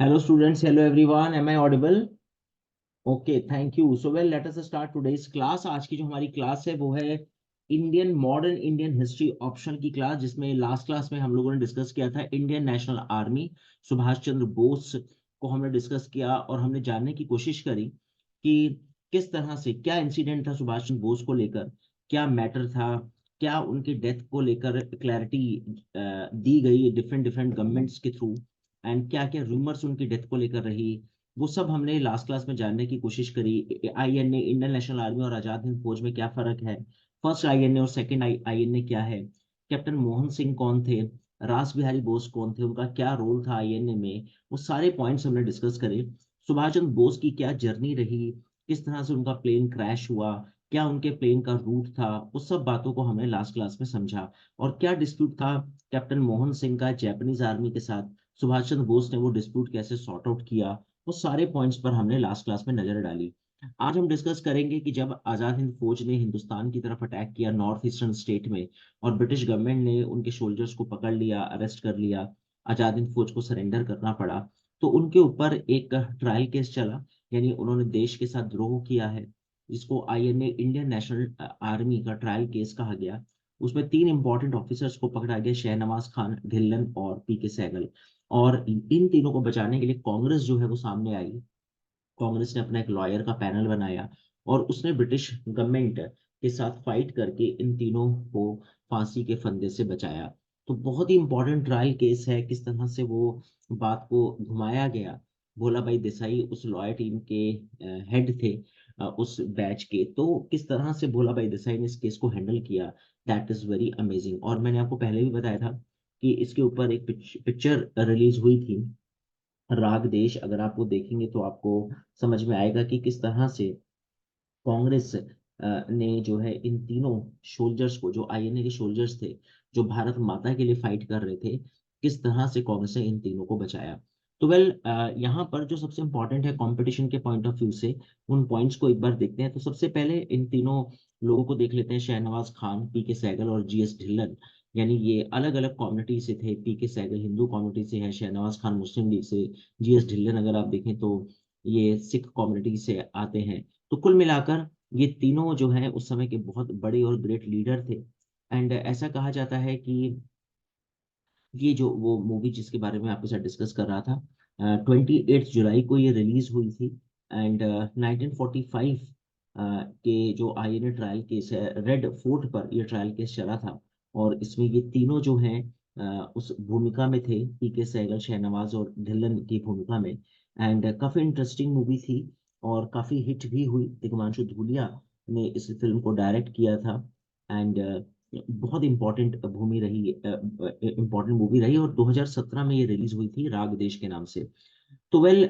Hello students, hello everyone. Am I audible? Okay, thank you. So well, let us start today's class. आज की जो हमारी class है वो है Indian modern Indian history option की क्लास, जिसमें लास्ट क्लास में हम लोगों ने डिस्कस किया था Indian National army, Subhash Chandra Bose को हमने डिस्कस किया और हमने जानने की कोशिश करी कि किस तरह से क्या इंसिडेंट था सुभाष चंद्र बोस को लेकर, क्या मैटर था, क्या उनकी डेथ को लेकर क्लैरिटी दी गई डिफरेंट डिफरेंट गवर्नमेंट्स के थ्रू, एंड क्या क्या रूमर्स उनकी डेथ को लेकर रही। वो सब हमने लास्ट क्लास में जानने की कोशिश करी। आईएनए इंडियन नेशनल आर्मी और आजाद हिंद फौज में क्या फर्क है, फर्स्ट आईएनए और सेकंड आईएनए क्या है, कैप्टन मोहन सिंह कौन थे, रास बिहारी बोस कौन थे, उनका क्या रोल था आईएनए में, वो सारे पॉइंट्स हमने डिस्कस करे। सुभाष चंद्र बोस की क्या जर्नी रही, किस तरह से उनका प्लेन क्रैश हुआ, क्या उनके प्लेन का रूट था, उस सब बातों को हमने लास्ट क्लास में समझा। और क्या डिस्प्यूट था कैप्टन मोहन सिंह का जापानीज आर्मी के साथ, सुभाष चंद्र बोस ने वो डिस्प्यूट कैसे सॉर्ट आउट किया, वो सारे पॉइंट्स पर हमने लास्ट क्लास में नजर डाली। आज हम डिस्कस करेंगे कि जब आजाद हिंद फौज ने हिंदुस्तान की तरफ अटैक किया नॉर्थ ईस्टर्न स्टेट में, और ब्रिटिश गवर्नमेंट ने उनके सोल्जर्स को पकड़ लिया, अरेस्ट कर लिया, आजाद हिंद फौज को सरेंडर करना पड़ा, तो उनके ऊपर एक ट्रायल केस चला। यानी उन्होंने देश के साथ द्रोह किया है, जिसको आईएनए इंडियन नेशनल आर्मी का ट्रायल केस कहा गया। उसमें तीन इंपॉर्टेंट ऑफिसर्स को पकड़ा गया, शहनवाज खान, ढिल्लन और पीके सहगल। और इन तीनों को बचाने के लिए कांग्रेस जो है वो सामने आई। कांग्रेस ने अपना एक लॉयर का पैनल बनाया और उसने ब्रिटिश गवर्नमेंट के साथ फाइट करके इन तीनों को फांसी के फंदे से बचाया। तो बहुत ही इंपॉर्टेंट ट्रायल केस है, किस तरह से वो बात को घुमाया गया। भोला भाई देसाई उस लॉयर टीम के हेड थे, उस बैच के। तो किस तरह से भोला भाई देसाई ने इस केस को हैंडल किया, दैट इज वेरी अमेजिंग। और मैंने आपको पहले भी बताया था कि इसके ऊपर एक पिक्चर रिलीज हुई थी, राग देश। अगर आप वो देखेंगे तो आपको समझ में आएगा कि किस तरह से कांग्रेस ने जो है इन तीनों सोल्जर्स को, जो आईएनए के सोल्जर्स थे, जो भारत माता के लिए फाइट कर रहे थे, किस तरह से कांग्रेस ने इन तीनों को बचाया। तो वेल, यहाँ पर जो सबसे इंपॉर्टेंट है कंपटीशन के पॉइंट ऑफ व्यू से, उन पॉइंट्स को एक बार देखते हैं। तो सबसे पहले इन तीनों लोगों को देख लेते हैं, शहनवाज खान, पीके सहगल और जीएस ढिल्लन। यानी ये अलग अलग कम्युनिटी से थे। पीके सहगल हिंदू कम्युनिटी से है, शहनवाज खान मुस्लिम लीग से, जीएस ढिल्लन अगर आप देखें तो ये सिख कम्युनिटी से आते हैं। तो कुल मिलाकर ये तीनों जो हैं उस समय के बहुत बड़े और ग्रेट लीडर थे। एंड ऐसा कहा जाता है कि ये जो वो मूवी जिसके बारे में आपके साथ डिस्कस कर रहा था, 28 जुलाई को ये रिलीज हुई थी। एंड 1945 के जो आईएनए ट्रायल केस है, रेड फोर्ट पर ये ट्रायल केस चला था। और इसमें ये तीनों जो हैं उस भूमिका में थे, पीके सहगल, शहनवाज और ढिल्लन की भूमिका में। एंड काफी इंटरेस्टिंग मूवी थी और काफी हिट भी हुई। दिग्मांशु धूलिया ने इस फिल्म को डायरेक्ट किया था। एंड बहुत इंपॉर्टेंट भूमि रही, इंपॉर्टेंट मूवी रही। और 2017 में ये रिलीज हुई थी राग देश के नाम से। तो वेल,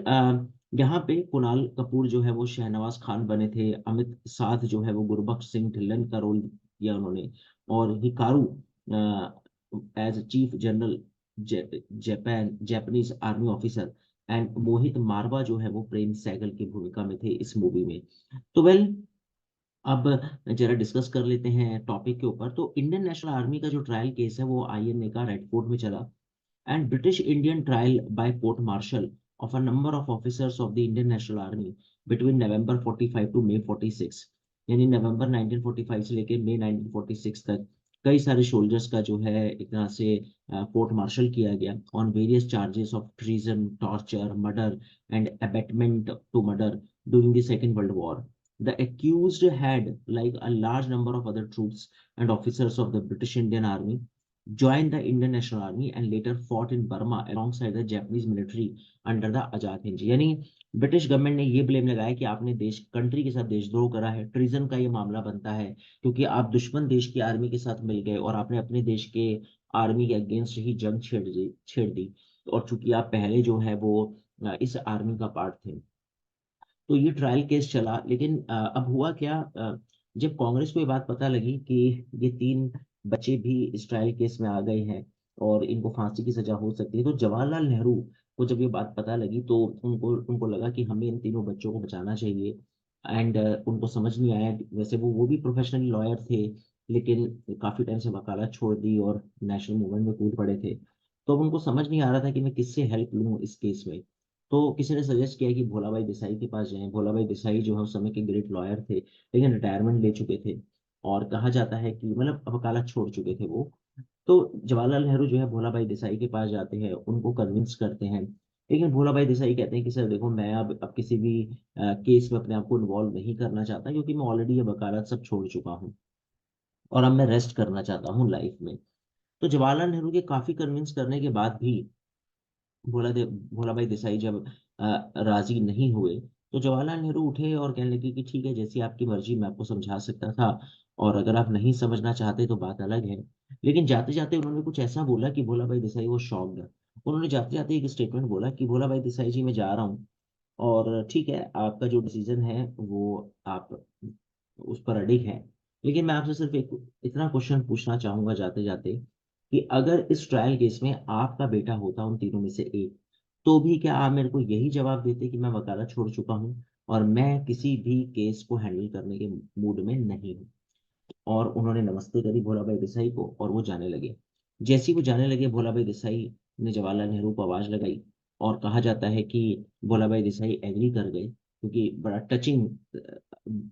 यहाँ पे कुणाल कपूर जो है वो शहनवाज खान बने थे, अमित साध जो है वो गुरबख्श सिंह ढिल्लन का रोल किया उन्होंने, और Hikaru as chief general Japanese army officer, and Mohit Marwah जो है वो प्रेम सैगल की भूमिका में थे इस मूवी में। तो वेल, अब जरा डिस्कस कर लेते हैं टॉपिक के ऊपर। तो इंडियन नेशनल आर्मी का जो ट्रायल केस है वो आईएनए का रेड फोर्ट में चला। And British Indian trial by court martial of a number of officers of the Indian National Army between November 45 to May 46। यानी नवंबर 1945 से लेकर मई 1946 तक कई सारे सोल्जर्स का जो है एक तरह से कोर्ट मार्शल किया गया on various charges of treason, torture, murder and abetment to murder during the second world war. The accused had, like a large number of other troops and officers of the British Indian Army, joined the Indian National Army and later fought in Burma alongside the Japanese military under the Azad Hind। यानी British government ने ये blame लगाया कि आपने देश country के साथ देशद्रोह करा है, ट्रीजन का ये मामला बनता है, क्योंकि आप दुश्मन देश की आर्मी के साथ मिल गए और आपने अपने देश के आर्मी के अगेंस्ट ही जंग छेड़ दी। और चूंकि आप पहले जो है वो इस आर्मी का पार्ट थे। तो ये ट्रायल केस चला। लेकिन अब हुआ क्या, जब कांग्रेस को ये बात पता लगी कि ये तीन बच्चे भी इस ट्रायल केस में आ गए हैं और इनको फांसी की सजा हो सकती है, तो जवाहरलाल नेहरू को जब ये बात पता लगी तो उनको उनको लगा कि हमें इन तीनों बच्चों को बचाना चाहिए। एंड उनको समझ नहीं आया। वैसे वो भी प्रोफेशनल लॉयर थे, लेकिन काफी टाइम से वकालत छोड़ दी और नेशनल मूवमेंट में कूद पड़े थे। तो अब उनको समझ नहीं आ रहा था कि मैं किससे हेल्प लूँ इस केस में। तो किसी ने सजेस्ट किया कि भोला भाई देसाई के पास जाएं। भोला भाई देसाई जो है उस समय के ग्रेट लॉयर थे, लेकिन रिटायरमेंट ले चुके थे, और कहा जाता है कि मतलब वकालत छोड़ चुके थे वो। तो जवाहरलाल नेहरू जो है भोला भाई देसाई के पास जाते हैं, उनको कन्विंस करते हैं। लेकिन भोला भाई देसाई कहते हैं कि सर देखो, मैं अब किसी भी केस में अपने आप को इन्वॉल्व नहीं करना चाहता, क्योंकि मैं ऑलरेडी ये वकालत सब छोड़ चुका हूँ और अब मैं रेस्ट करना चाहता हूँ लाइफ में। तो जवाहरलाल नेहरू के काफी कन्विंस करने के बाद भी भोला भाई देसाई जब राजी नहीं हुए, तो जवाहरलाल नेहरू उठे और कहने लगे कि ठीक है, जैसी आपकी मर्जी, मैं आपको समझा सकता था, और अगर आप नहीं समझना चाहते तो बात अलग है। लेकिन जाते जाते उन्होंने कुछ ऐसा बोला कि भोला भाई देसाई वो शॉक्ड। उन्होंने जाते जाते एक स्टेटमेंट बोला कि भोला भाई देसाई जी, मैं जा रहा हूँ, और ठीक है, आपका जो डिसीजन है वो आप उस पर अडिग हैं, लेकिन मैं आपसे सिर्फ एक इतना क्वेश्चन पूछना चाहूंगा जाते जाते, कि अगर इस ट्रायल केस में आपका बेटा होता उन तीनों में से एक, तो भी क्या आप मेरे को यही जवाब देते कि मैं वकालत छोड़ चुका हूँ और मैं किसी भी केस को हैंडल करने के मूड में नहीं हूँ? और उन्होंने नमस्ते करी भोला भाई देसाई को, और वो जाने लगे। जैसे ही वो जाने लगे, भोला भाई देसाई ने जवाहरलाल नेहरू को आवाज लगाई, और कहा जाता है कि भोला भाई देसाई एग्री कर गए, क्योंकि बड़ा टचिंग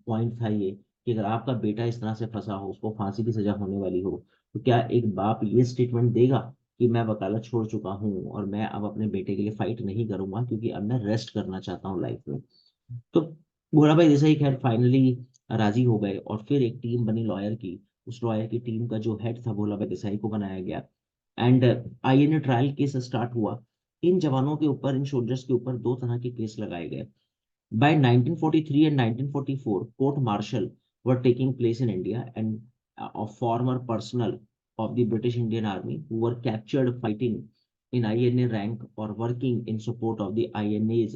पॉइंट था ये, कि अगर आपका बेटा इस तरह से फंसा हो, उसको फांसी की सजा होने वाली हो, तो क्या एक बाप ये स्टेटमेंट देगा कि मैं वकालत छोड़ चुका हूँ और मैं अब अपने बेटे के लिए फाइट नहीं करूंगा, क्योंकि अब मैं रेस्ट करना चाहता हूँ लाइफ में? तो भोला भाई देसाई खैर फाइनली राजी हो गए, और फिर एक टीम बनी लॉयर की। उस लॉयर की टीम का जो हेड था, भोला भाई देसाई को बनाया गया। And INA trial case start हुआ। इन जवानों के ऊपर, इन सोल्जर्स के ऊपर दो तरह के केस लगाए गए। By 1943 and 1944, court martial were taking place in India, and of former personnel of the British Indian Army who were captured fighting in INA rank or working in support of the INA's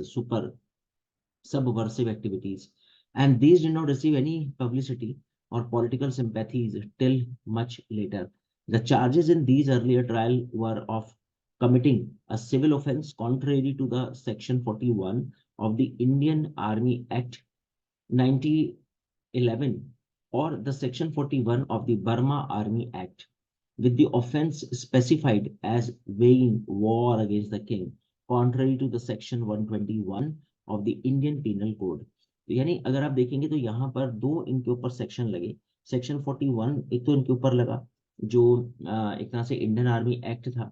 subversive activities, and these did not receive any publicity or political sympathies till much later. The charges in these earlier trial were of committing a civil offense contrary to the Section 41 of the Indian Army Act 1911 or the Section 41 of the Burma Army Act, with the offense specified as waging war against the king, contrary to the Section 121 of the Indian Penal Code. तो यानी अगर आप देखेंगे तो यहाँ पर दो इनके ऊपर सेक्शन लगे। सेक्शन 41 एक तो इनके ऊपर लगा, जो एक तरह से इंडियन आर्मी एक्ट था,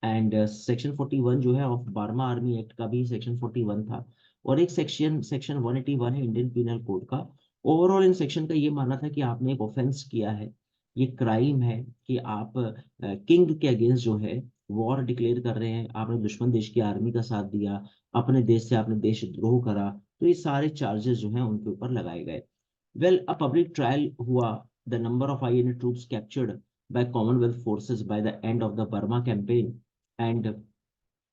एंड सेक्शन 41 जो है ऑफ बर्मा आर्मी एक्ट का भी सेक्शन 41 था, और एक सेक्शन सेक्शन 181 है इंडियन पिनल कोड का। ओवरऑल इन सेक्शन का ये मानना था कि आपने एक ऑफेंस किया है, ये क्राइम है कि आप किंग के अगेंस्ट जो है वॉर डिक्लेयर कर रहे हैं, आपने दुश्मन देश की आर्मी का साथ दिया, अपने देश से आपने देशद्रोह करा। तो ये सारे चार्जेस जो हैं उनके ऊपर लगाए गए। वेल, अ पब्लिक ट्रायल हुआ। The number of INA troops captured by Commonwealth forces by the end of the Burma campaign, and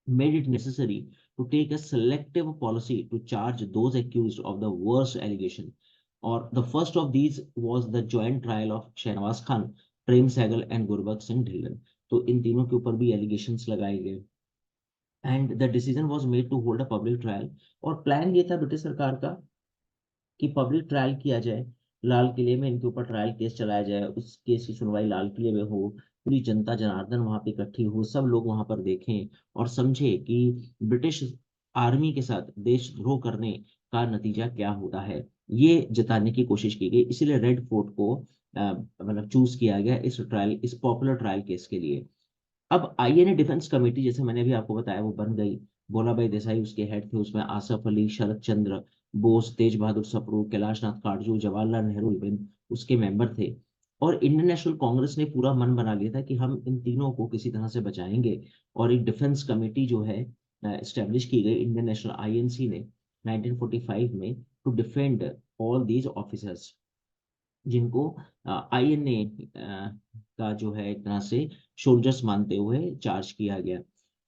made it necessary to take a selective policy to charge those accused of the worst allegation. Or the first of these was the joint trial of Shahnawaz Khan, Prem Sehgal and Gurbakh Singh Dhillon. तो इन तीनों के ऊपर भी allegations लगाए गए, and the decision was made to hold a public trial. और plan ये था ब्रिटिश सरकार का कि पब्लिक ट्रायल किया जाए, लाल किले में इनके ऊपर ट्रायल केस चलाया जाए, उस केस की सुनवाई लाल किले में हो, पूरी जनता जनार्दन वहां पे इकट्ठी हो, सब लोग वहां पर देखें और समझे कि ब्रिटिश आर्मी के साथ देशद्रोह करने का नतीजा क्या होता है। ये जताने की कोशिश की गई, इसीलिए रेड फोर्ट को मतलब चूज किया गया इस ट्रायल, इस पॉपुलर ट्रायल केस के लिए। अब आईएनए डिफेंस कमेटी, जैसे मैंने अभी आपको बताया, वो बन गई। भोला भाई देसाई उसके हेड थे, उसमें आसफ अली, शरद चंद्र बोस, तेज बहादुर सप्रू, कैलाश नाथ काटजू, जवाहरलाल नेहरू इवन उसके मेंबर थे। और इंडियन नेशनल कांग्रेस ने पूरा मन बना लिया था कि हम इन तीनों को किसी तरह से बचाएंगे, और एक डिफेंस कमेटी जो है एस्टेब्लिश की गई इंडियन नेशनल आईएनसी ने 1945 में, to defend all these officers, जिनको आईएनए का जो है एक तरह से सोल्जर्स मानते हुए चार्ज किया गया।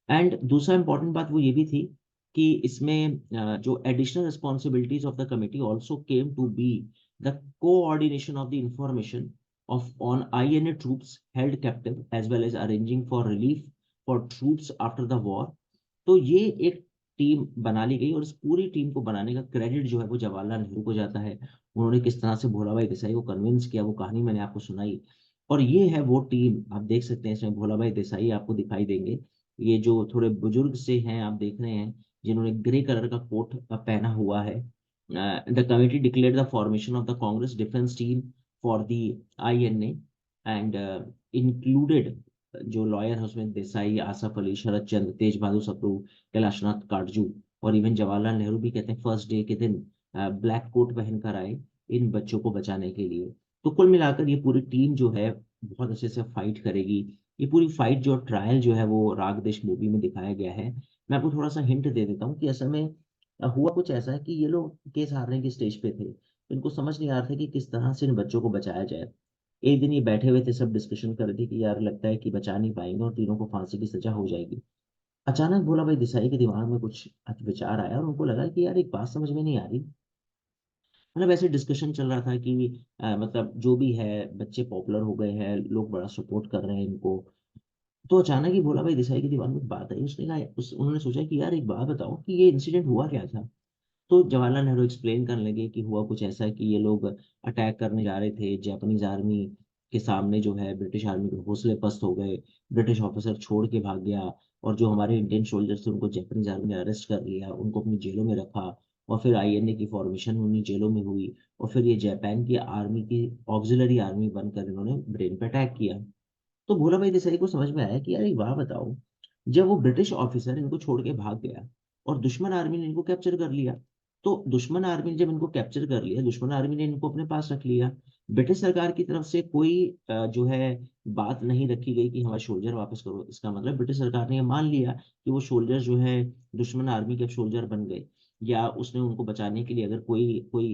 एंड दूसरा इंपॉर्टेंट बात वो ये भी थी कि इसमें जो additional responsibilities of the committee also came to be the coordination of the information of on INA troops held captive, as well as arranging for relief for troops after the war. तो ये एक team बना ली गई, और इस पूरी team को बनाने का क्रेडिट जो है वो जवाहरलाल नेहरू को जाता है। उन्होंने किस तरह से भोला भाई देसाई को कन्विंस किया, वो कहानी मैंने आपको सुनाई। और ये है वो टीम, आप देख सकते हैं इसमें भोला भाई देसाई आपको दिखाई देंगे। ये जो थोड़े बुजुर्ग से हैं, आप देख रहे हैं, जिन्होंने ग्रे कलर का कोट पहना हुआ है। The committee declared the formation of the Congress defence team for the INA and included जो लॉयर है उसमें देसाई, आसफ अली, शरद चंद्र, तेज बहादुर सप्रू, कैलाशनाथ काटजू और इवन जवाहरलाल नेहरू भी कहते हैं फर्स्ट डे के दिन ब्लैक कोट पहनकर आए इन बच्चों को बचाने के लिए। तो कुल मिलाकर ये पूरी टीम जो है बहुत अच्छे से फाइट करेगी। ये पूरी फाइट जो ट्रायल जो है वो राग देश मूवी में दिखाया गया है। मैं आपको थोड़ा सा हिंट दे देता हूँ कि असल में हुआ कुछ ऐसा है कि ये लोग केस हारने की स्टेज पे थे, तो इनको समझ नहीं आ रहा था कि किस तरह से इन बच्चों को बचाया जाए। एक दिन ये बैठे हुए थे, सब डिस्कशन कर रहे थे कि यार लगता है कि बचा नहीं पाएंगे और तीनों को फांसी की सजा हो जाएगी। अचानक भोला भाई देसाई के दिमाग में कुछ विचार आया और उनको लगा कि यार एक बात समझ में नहीं आ रही। मतलब ऐसे डिस्कशन चल रहा था कि मतलब जो भी है बच्चे पॉपुलर हो गए हैं, लोग बड़ा सपोर्ट कर रहे हैं इनको। तो अचानक ही भोला भाई देसाई के दिमाग में एक बात आई, उसने कहा उन्होंने सोचा कि यार एक बात बताओ कि ये इंसिडेंट हुआ क्या था। तो जवाहरलाल नेहरू एक्सप्लेन करने लगे कि हुआ कुछ ऐसा है कि ये लोग अटैक करने जा रहे थे जापानीज आर्मी के सामने, जो है ब्रिटिश आर्मी के हौसले पस्त हो गए, ब्रिटिश ऑफिसर छोड़ के भाग गया और जो हमारे इंडियन सोल्जर्स थे उनको जापानीज आर्मी ने अरेस्ट कर लिया, उनको अपनी जेलों में रखा और फिर आईएनए की फॉर्मेशन उन्हीं जेलों में हुई और फिर ये जापान की आर्मी की ऑक्सिलरी आर्मी बनकर इन्होंने ब्रेन पे अटैक किया। तो भोला भाई देसाई को समझ में आया कि यार एक बात बताओ, जब वो ब्रिटिश ऑफिसर इनको छोड़ के भाग गया और दुश्मन आर्मी ने इनको कैप्चर कर लिया, तो दुश्मन आर्मी ने जब इनको कैप्चर कर लिया, दुश्मन आर्मी ने इनको अपने पास रख लिया, ब्रिटिश सरकार की तरफ से कोई जो है बात नहीं रखी गई कि हमारे सोल्जर वापस करो। इसका मतलब ब्रिटिश सरकार ने ये मान लिया कि वो सोल्जर जो है दुश्मन आर्मी के सोल्जर बन गए, या उसने उनको बचाने के लिए अगर कोई कोई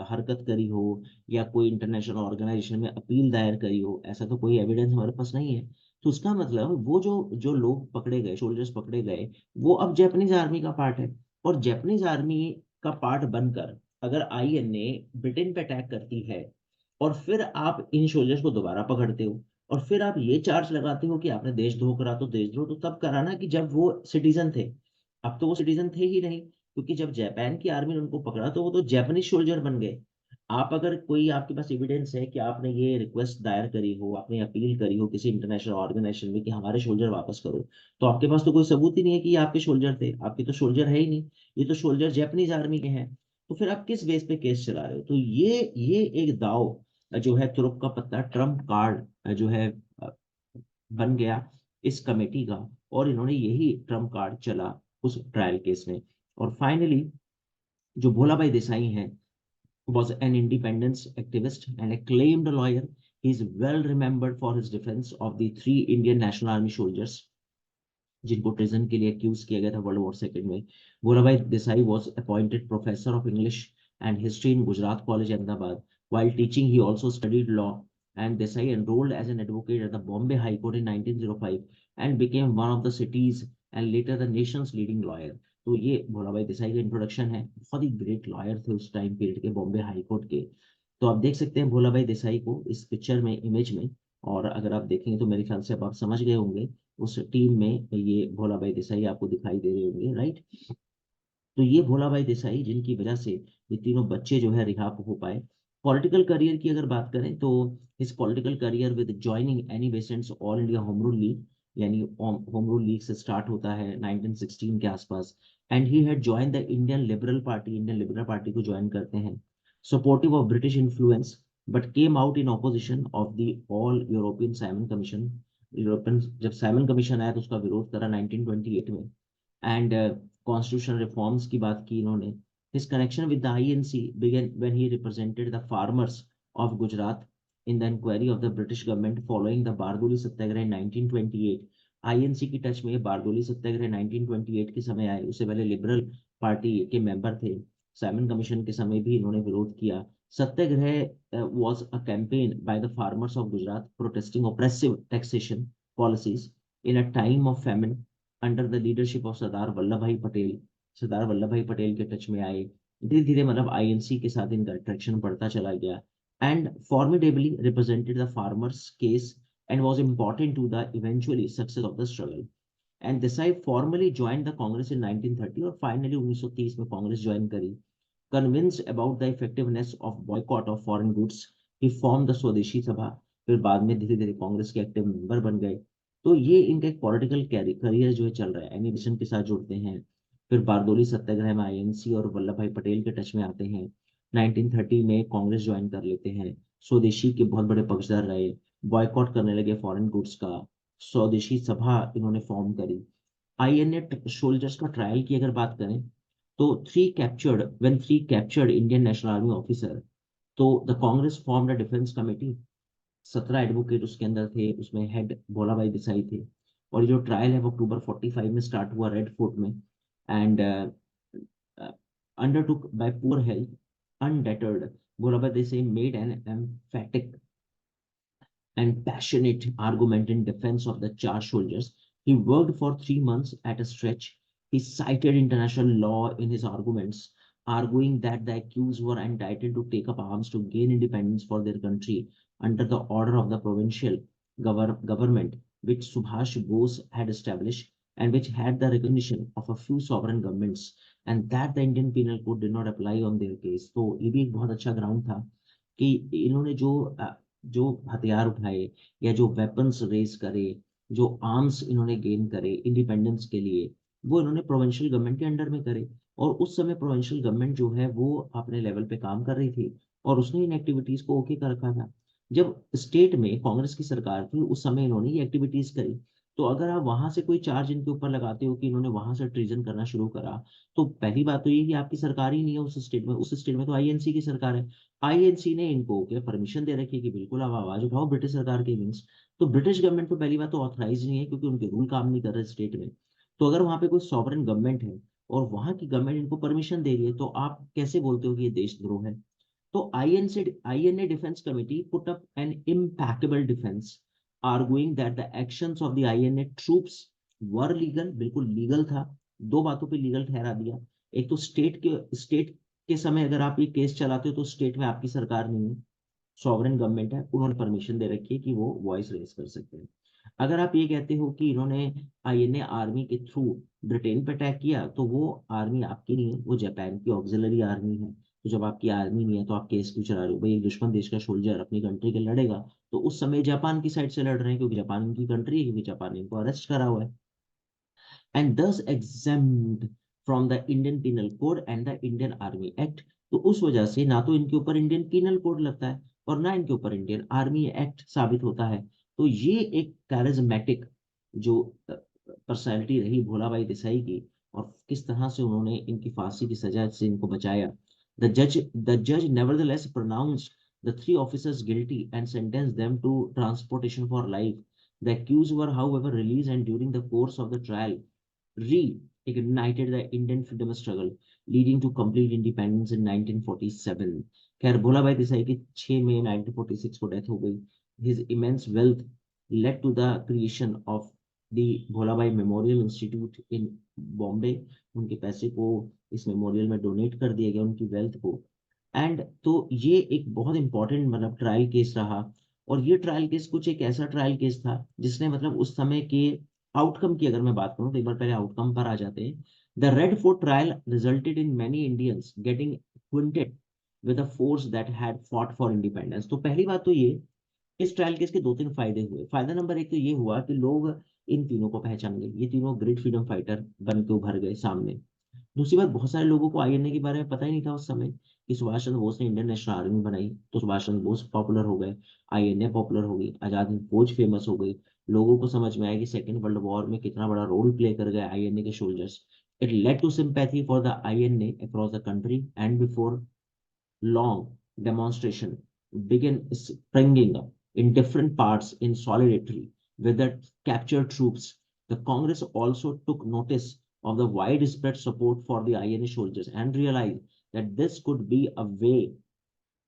हरकत करी हो या कोई इंटरनेशनल ऑर्गेनाइजेशन में अपील दायर करी हो, ऐसा तो कोई एविडेंस हमारे पास नहीं है। तो उसका मतलब वो जो जो लोग पकड़े गए, सोल्जर्स पकड़े गए, वो अब जापानीज आर्मी का पार्ट है। और जापानीज आर्मी का पार्ट बनकर अगर आईएनए ब्रिटेन पे अटैक करती है और फिर आप इन सोल्जर्स को दोबारा पकड़ते हो और फिर आप ये चार्ज लगाते हो कि आपने देशद्रोह करा, तो देशद्रोह तो तब करा ना कि जब वो सिटीजन थे। अब तो वो सिटीजन थे ही नहीं, क्योंकि जब जापान की आर्मी ने उनको पकड़ा तो वो तो जापानीज सोल्जर बन गए। आप अगर कोई आपके पास एविडेंस है कि आपने ये रिक्वेस्ट दायर करी हो, आपने अपील करी हो किसी इंटरनेशनल ऑर्गेनाइजेशन में कि हमारे सोल्जर वापस करो, तो आपके पास तो कोई सबूत ही नहीं है कि ये आपके सोल्जर थे, आपके तो सोल्जर है ही नहीं, ये तो सोल्जर जापानीज आर्मी के हैं। तो फिर आप किस बेस पे केस चला रहे हो? तो ये एक दाव जो है, तुरुप का पत्ता, ट्रम्प कार्ड जो है अ, बन गया इस कमेटी का, और इन्होंने यही ट्रम्प कार्ड चला उस ट्रायल केस में। और फाइनली जो भोला भाई देसाई हैं was an independence activist and acclaimed lawyer. He is well remembered for his defense of the three Indian National Army soldiers जिनको ट्रिजन के लिए एक्यूज किया गया था वर्ल्ड वॉर सेकंड में। Bholabhai Desai was appointed professor of English and history in Gujarat College, Ahmedabad. While teaching, he also studied law, and Desai enrolled as an advocate at the Bombay High Court in 1905 and became one of the city's and later the nation's leading lawyer. तो ये भोलाभाई देसाई का introduction है। बहुत ही great lawyer थे उस time period के Bombay high court के। तो आप देख सकते हैं भोलाभाई देसाई को इस पिक्चर में, इमेज में। और अगर आप देखेंगे तो मेरे ख्याल से अब आप समझ गए होंगे, उस टीम में ये भोला भाई देसाई आपको दिखाई दे रहे होंगे, राइट। तो ये भोला भाई देसाई जिनकी वजह से ये तीनों बच्चे जो है रिहा हो पाए। पॉलिटिकल करियर की अगर बात करें तो इस political career with joining Annie Besant's All India Home Rule League, यानी होम रूल लीग से स्टार्ट होता है 1916 के आसपास। And he had join the Indian Liberal Party, Indian Liberal Party को ज्वाइन करते हैं, supportive of British influence, but came out in opposition of the all European Simon Commission. European जब Simon Commission आया तो उसका विरोध करा 1928 में। एंड कॉन्स्टिट्यूशनल रिफॉर्म्स की बात की इन्होंने। His connection with the INC began when he represented the farmers of Gujarat in the inquiry of the British government following the Bardoli Satyagraha in 1928। INC की टच में बारदोली सत्याग्रह 1928 के समय आए, उससे पहले लिबरल पार्टी के मेंबर थे। साइमन कमीशन के समय भी इन्होंने विरोध किया। सत्याग्रह was a campaign by the farmers of Gujarat protesting oppressive taxation policies in a time of famine under the leadership of Sardar Vallabhbhai Patel. Sardar Vallabhbhai Patel के टच में आए, धीरे धीरे मतलब आईएनसी के साथ इनका अट्रैक्शन बढ़ता चला गया। And formidably represented the farmers case and was important to the eventually success of the struggle. And Desai formally join the Congress in 1930 और फाइनली 1930 में कांग्रेस ज्वाइन करी। Convinced about the effectiveness of boycott of foreign goods, he form the Swadeshi Sabha. फिर बाद में धीरे धीरे कांग्रेस के active member बन गए। तो ये इनका एक पॉलिटिकल करियर जो है चल रहा है, एनिमेशन के साथ जुड़ते हैं, फिर बारदोली सत्याग्रह में आईएनसी और वल्लभ भाई पटेल के टच में आते हैं। 1930 में कांग्रेस ज्वाइन कर लेते हैं। स्वदेशी के बहुत बड़े पक्षधर रहे। बॉयकॉट करने लगे फॉरेन गुड्स का। स्वदेशी सभा इन्होंने फॉर्म करी। आईएनए सोल्जर्स का ट्रायल की अगर बात करें तो three captured Indian National Army officer, तो the Congress formed a defence committee. 17 advocate उसके अंदर थे, उसमें हेड भोला भाई देसाई थे। और ये जो ट्रायल है वो अक्टूबर 45 में स्टार्ट हुआ रेड फोर्ट में। And undertook by poor health, undeterred, Bhola Bhai Desai made an emphatic and passionate argument in defense of the charged soldiers. He worked for 3 months at a stretch. He cited international law in his arguments, arguing that the accused were entitled to take up arms to gain independence for their country under the order of the provincial government, which Subhash Bose had established and which had the recognition of a few sovereign governments, and that the Indian Penal Code did not apply on their case. तो ये भी एक बहुत अच्छा ground था कि इन्होंने जो हथियार उठाए या जो वेपन्स रेज करे, जो आर्म्स इन्होंने गेन करे इंडिपेंडेंस के लिए, वो इन्होंने प्रोविंशियल गवर्नमेंट के अंडर में करे। और उस समय प्रोविंशियल गवर्नमेंट जो है वो अपने लेवल पे काम कर रही थी और उसने इन एक्टिविटीज को ओके कर रखा था। जब स्टेट में कांग्रेस की सरकार थी उस समय इन्होंने ये एक्टिविटीज करी। तो अगर आप वहां से कोई चार्ज इनके ऊपर लगाते हो कि इन्होंने वहां से ट्रीजन करना शुरू करा, तो पहली बात तो ये कि आपकी सरकार ही नहीं है उस स्टेट में तो आईएनसी की सरकार है। आईएनसी ने इनको क्या परमिशन दे रखी है कि बिल्कुल आप आवाज उठाओ ब्रिटिश सरकार के अगेंस्ट। तो ब्रिटिश गवर्नमेंट तो पहली बात तो ऑथराइज नहीं है क्योंकि उनके रूल काम नहीं कर रहे स्टेट में। तो अगर वहां पे कोई सॉवरेन गवर्नमेंट है और वहां की गवर्नमेंट इनको परमिशन दे रही है तो आप कैसे बोलते हो कि ये देशद्रोह है। तो INA Defense Committee put up an impeccable defense, arguing that the actions of the INA troops were legal, बिल्कुल लीगल था। दो बातों पे लीगल ठहरा दिया। एक तो स्टेट के समय अगर आप ये केस चलाते हो तो स्टेट में आपकी सरकार नहीं है, सॉवरेन गवर्नमेंट है, उन्होंने परमिशन दे रखी है कि वो वॉइस रेज कर सकते हैं। अगर आप ये कहते हो कि इन्होंने आईएनए आर्मी के थ्रू ब्रिटेन पे अटैक किया तो वो आर्मी आपकी नहीं है, वो जापान की ऑक्सिलरी आर्मी है। तो जब आपकी आर्मी नहीं है तो आप केस क्यों चला रहे हो भाई। एक दुश्मन देश का सोल्जर अपनी कंट्री के लड़ेगा तो उस समय जापान की साइड से लड़ रहे हैं क्योंकि जापान उनकी कंट्री है, क्योंकि जापान ने इनको अरेस्ट करा हुआ है। And thus exempt from the Indian Penal Code and the Indian Army Act। तो उस वजह से ना तो इनके ऊपर इंडियन पीनल कोड लगता है और ना इनके ऊपर इंडियन आर्मी एक्ट साबित होता है। तो ये एक कैरिज्मेटिक जो पर्सनैलिटी रही भोला भाई देसाई की, और किस तरह से उन्होंने इनकी फांसी की सजा से इनको बचाया। द जज nevertheless pronounced the three officers guilty and sentenced them to transportation for life. The accused were, however, released and during the course of the trial reignited the Indian freedom struggle, leading to complete independence in 1947। खैर भोला भाई देसाई की 6 मई 1946 को death हो गई। His immense wealth led to the creation of the भोला भाई memorial institute इन बॉम्बे। उनके पैसे को इस मेमोरियल में डोनेट कर दिया गया, उनकी वेल्थ को। एंड तो ये एक बहुत इंपॉर्टेंट मतलब ट्रायल केस रहा। और ये ट्रायल केस कुछ एक ऐसा ट्रायल केस था जिसने मतलब उस समय के आउटकम की अगर मैं बात करूं तो एक बार पहले आउटकम पर आ जाते हैं। The red fort trial resulted in many Indians getting acquainted with the force that had fought for independence. तो पहली बात तो ये, इस ट्रायल केस के दो तीन फायदे हुए। फायदा नंबर एक तो ये हुआ कि लोग इन तीनों को पहचान गए, ये तीनों ग्रेट फ्रीडम फाइटर बन के उभर गए सामने। दूसरी बात, बहुत सारे लोगों को आईएनए के बारे में पता ही नहीं था उस समय कि सुभाष चंद्र बोस ने इंडियन नेशनल आर्मी बनाई। तो सुभाष चंद्र बोस पॉपुलर हो गए, आईएनए पॉपुलर हो गई, आजाद हिंद फौज फेमस हो गई। लोगों को समझ में आया कि सेकेंड वर्ल्ड वॉर में कितना बड़ा रोल प्ले कर गए आईएनए के soldiers. It led to sympathy for the INA across the country and before long demonstration began springing up in different parts in solidarity with the captured troops. The Congress also took notice of the widespread support for the INA soldiers and realized that this could be a way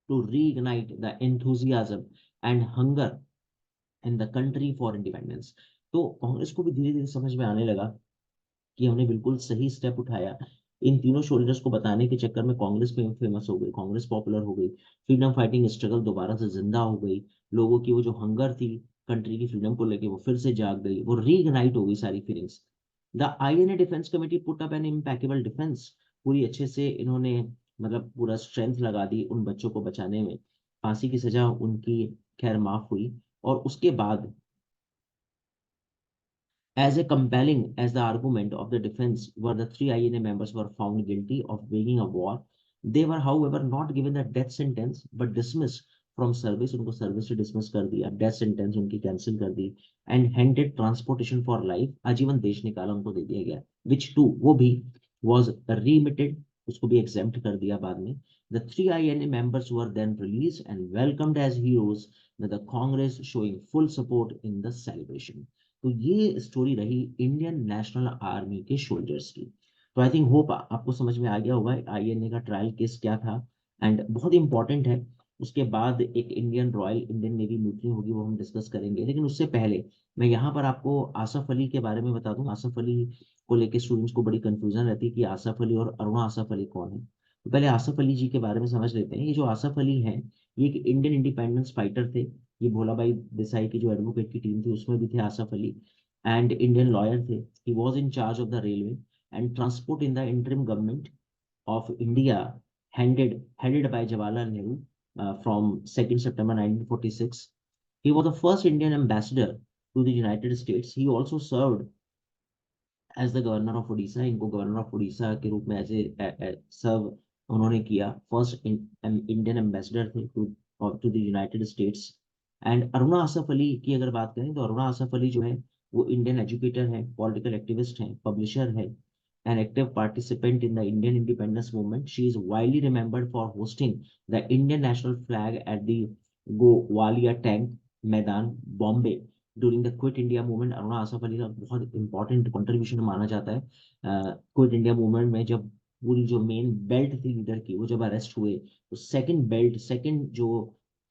to reignite the enthusiasm and hunger in the country for independence। तो कांग्रेस को भी धीरे धीरे समझ में आने लगा कि हमने बिल्कुल सही स्टेप उठाया। इन तीनों शोल्डर्स को बताने के चक्कर में कांग्रेस फेमस हो गई, कांग्रेस पॉपुलर हो गई, फ्रीडम फाइटिंग स्ट्रगल दोबारा से जिंदा हो गई। लोगों की वो जो हंगर थी कंट्री की फ्रीडम को लेके वो फिर से जाग गई, वो रीइग्नाइट हो गई सारी feelings. The INA defence committee put up an impeccable defence. पूरी अच्छे से इन्होंने मतलब पूरा स्ट्रेंथ लगा दी उन बच्चों को बचाने में। फांसी की सजा उनकी खैर माफ हुई। और उसके बाद As a compelling as the argument of the defense were, the three INA members were found guilty of waging a war. They were, however, not given the death sentence but dismissed from service. उनको service से dismiss कर दिया, death sentence उनकी cancel कर दी, and handed transportation for life, आजीवन देश निकाला उनको दे दिया गया, विच टू वो भी was remitted, उसको भी exempt कर दिया बाद में. The three INA members were then released and welcomed as heroes, with the Congress showing full support in the celebration. तो ये स्टोरी रही इंडियन नेशनल आर्मी के सोल्जर्स की. तो आई थिंक होप आपको समझ में आ गया होगा आईएनए का ट्रायल केस क्या था, एंड बहुत इंपॉर्टेंट है. उसके बाद एक Indian royal Indian navy mutiny होगी, वो हम डिस्कस करेंगे. लेकिन उससे पहले मैं यहाँ पर आपको आसफ अली के बारे में बता दूं. आसफ अली को लेके स्टूडेंट्स को बड़ी कंफ्यूजन रहती है कि आसफ अली और अरुणा आसफ अली कौन है. तो पहले आसफ अली जी के बारे में समझ लेते हैं. ये जो आसफ अली हैं, ये एक इंडियन इंडिपेंडेंस फाइटर थे. ये भोला भाई देसाई की जो एडवोकेट की टीम थी उसमें भी थे Asaf Ali, and Indian lawyer थे. He was in charge of the railway and transport in the interim government of India, headed by Jawaharlal Nehru from 2nd September 1946. He was the first Indian ambassador to the United States. He also served as the governor of Odisha. इनको governor of Orissa के रूप में ऐसे serve उन्होंने किया. First Indian ambassador थे to the United States. And Aruna Asaf Ali की अगर बात करें तो अरुणा आसफ अली जो है वो इंडियन एजुकेटर है, पॉलिटिकल एक्टिविस्ट हैं, पब्लिशर है, an active participant in the Indian independence movement. She is widely remembered for hosting the Indian national flag at the Gowalia Tank Maidan, Bombay during the Quit India movement. Aruna Asaf Ali का बहुत important contribution माना जाता है quit India movement में. जब पूरी जो main belt थी लीडर की वो जब अरेस्ट हुए, तो सेकंड जो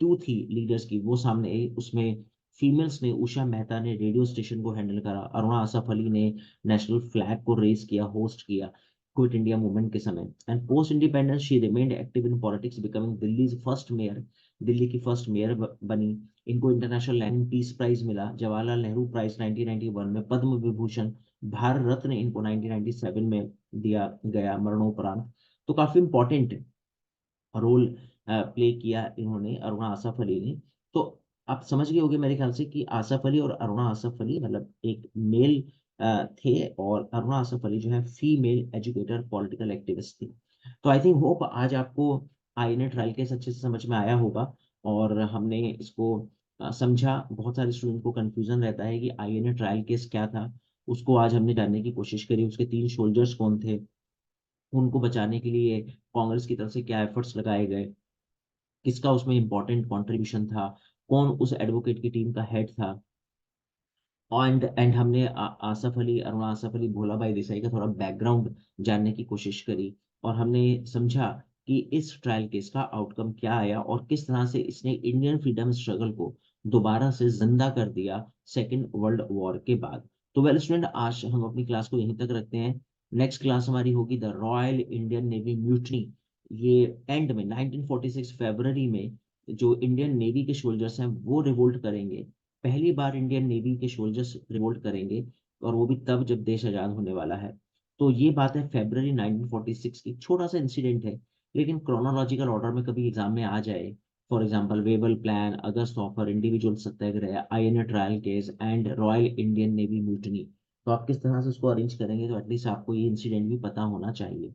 टू थी लीडर्स की वो सामने आई. उसमें फीमेल्स ने, उषा मेहता ने रेडियो स्टेशन को हैंडल करा, अरुणा आसफ अली ने नेशनल फ्लैग को रेज किया, होस्ट किया क्विट इंडिया मूवमेंट के समय. And post independence she remained active in politics, becoming Delhi first mayor. Delhi की फर्स्ट मेयर बनी. इनको इंटरनेशनल लैंड पीस प्राइज मिला, जवाहरलाल नेहरू प्राइज 1991 में, पद्म विभूषण, भारत रत्न इनको 1997 में दिया गया मरणोपरांत. तो काफी इंपॉर्टेंट रोल प्ले किया इन्होंने, अरुणा आसफ अली ने. तो आप समझ गए होंगे मेरे ख्याल से कि आसफ अली और अरुणा आसफ अली मतलब एक मेल थे, और अरुणा आसफ अली जो है फीमेल एजुकेटर, पॉलिटिकल एक्टिविस्ट थी. तो आई थिंक होप आज आपको आईएनए ट्रायल केस अच्छे से समझ में आया होगा, और हमने इसको समझा. बहुत सारे स्टूडेंट को कंफ्यूजन रहता है कि आईएनए ट्रायल केस क्या था, उसको आज हमने जानने की कोशिश करी. उसके 3 सोल्जर्स कौन थे, उनको बचाने के लिए कांग्रेस की तरफ से क्या एफर्ट्स लगाए गए, किसका उसमें इंपॉर्टेंट कंट्रीब्यूशन था, कौन उस एडवोकेट की टीम का हेड था. एंड हमने आसफ अली, अरुणा आसफ अली, भोला भाई देसाई का थोड़ा बैकग्राउंड जानने की कोशिश करी, और हमने समझा कि इस ट्रायल केस का आउटकम क्या आया और किस तरह से इसने इंडियन फ्रीडम स्ट्रगल को दोबारा से जिंदा कर दिया सेकेंड वर्ल्ड वॉर के बाद. तो वेल स्टूडेंट, आज हम अपनी क्लास को यहीं तक रखते हैं. नेक्स्ट क्लास हमारी होगी the royal Indian navy mutiny. ये एंड में 1946 फरवरी में जो इंडियन नेवी के सोल्जर्स हैं वो रिवोल्ट करेंगे. पहली बार इंडियन नेवी के सोल्जर्स रिवोल्ट करेंगे, और वो भी तब जब देश आजाद होने वाला है. तो ये बात है फरवरी 1946 की. छोटा सा इंसिडेंट है, लेकिन क्रोनोलॉजिकल ऑर्डर में कभी एग्जाम में आ जाए, for example Wavell plan, August offer, individual Satyagraha, INA trial case and royal Indian navy mutiny, तो आप किस तरह से उसको अरेंज करेंगे, तो एटलीस्ट आपको ये इंसिडेंट भी पता होना चाहिए.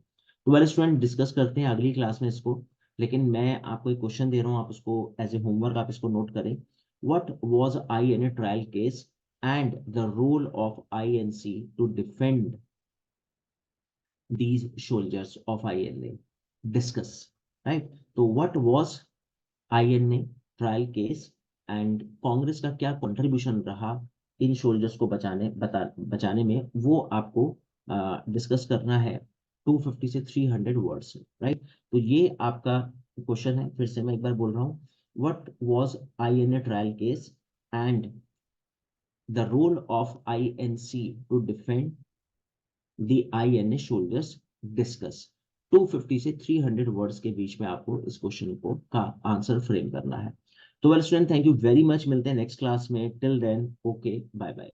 तो वेल स्टूडेंट, डिस्कस करते हैं अगली क्लास में इसको. लेकिन मैं आपको एक क्वेश्चन दे रहा हूँ, आप उसको एज ए होमवर्क आप इसको नोट करें. What was INA trial case and the role of INC to defend these soldiers of INA? Discuss, right? So what was INA trial case and Congress का क्या कंट्रीब्यूशन रहा इन सोल्जर्स को बचाने में, वो आपको डिस्कस करना है 250 से 300 वर्ड्स, राइट? तो ये आपका क्वेश्चन है. फिर से मैं एक बार बोल रहा हूँ. What was INA trial case and the role of INC to defend the INA soldiers? Discuss. 250 से 300 वर्ड्स के बीच में आपको इस क्वेश्चन को का आंसर फ्रेम करना है. तो well student, thank you very much. मिलते हैं नेक्स्ट क्लास में. Till then, okay, bye bye.